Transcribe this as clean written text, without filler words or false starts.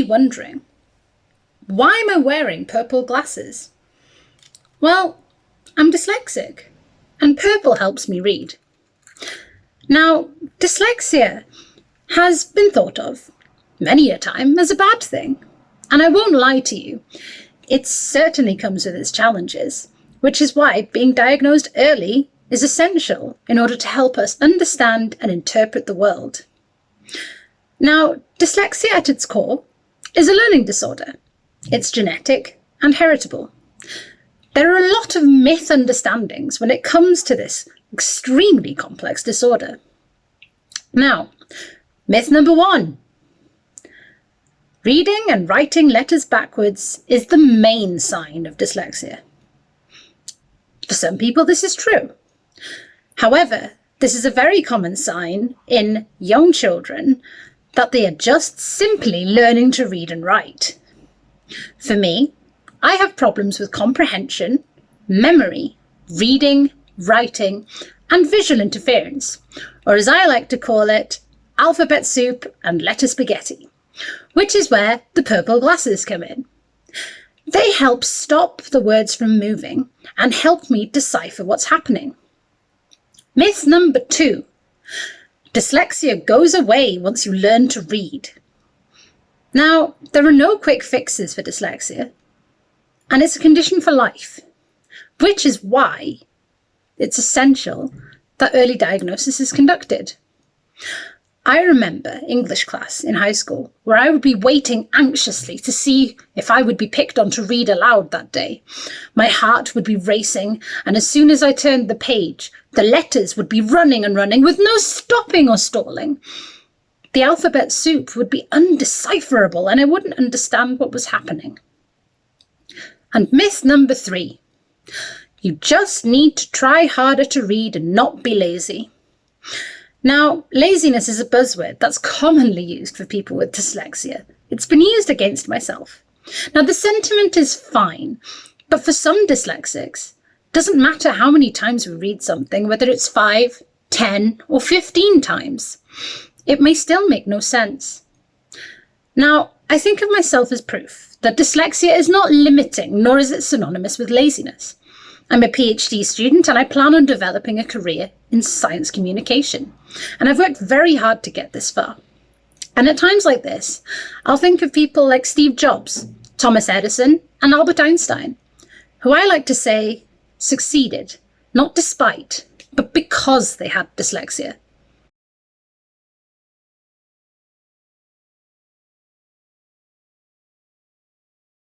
wondering, why am I wearing purple glasses? Well, I'm dyslexic, and purple helps me read. Now, dyslexia has been thought of many a time as a bad thing, and I won't lie to you, it certainly comes with its challenges, which is why being diagnosed early is essential in order to help us understand and interpret the world. Now, dyslexia at its core is a learning disorder. It's genetic and heritable. There are a lot of misunderstandings when it comes to this extremely complex disorder. Now, myth number 1. Reading and writing letters backwards is the main sign of dyslexia. For some people, this is true. However, this is a very common sign in young children that they are just simply learning to read and write. For me, I have problems with comprehension, memory, reading, writing, and visual interference, or as I like to call it, alphabet soup and letter spaghetti, which is where the purple glasses come in. They help stop the words from moving and help me decipher what's happening. Myth number 2. Dyslexia goes away once you learn to read. Now, there are no quick fixes for dyslexia, and it's a condition for life, which is why it's essential that early diagnosis is conducted. I remember English class in high school where I would be waiting anxiously to see if I would be picked on to read aloud that day. My heart would be racing, and as soon as I turned the page, the letters would be running and running with no stopping or stalling. The alphabet soup would be undecipherable and I wouldn't understand what was happening. And myth number 3. You just need to try harder to read and not be lazy. Now, laziness is a buzzword that's commonly used for people with dyslexia. It's been used against myself. Now, the sentiment is fine, but for some dyslexics, it doesn't matter how many times we read something, whether it's 5, 10, or 15 times. It may still make no sense. Now, I think of myself as proof that dyslexia is not limiting, nor is it synonymous with laziness. I'm a PhD student and I plan on developing a career in science communication. And I've worked very hard to get this far. And at times like this, I'll think of people like Steve Jobs, Thomas Edison, and Albert Einstein, who I like to say succeeded, not despite, but because they had dyslexia.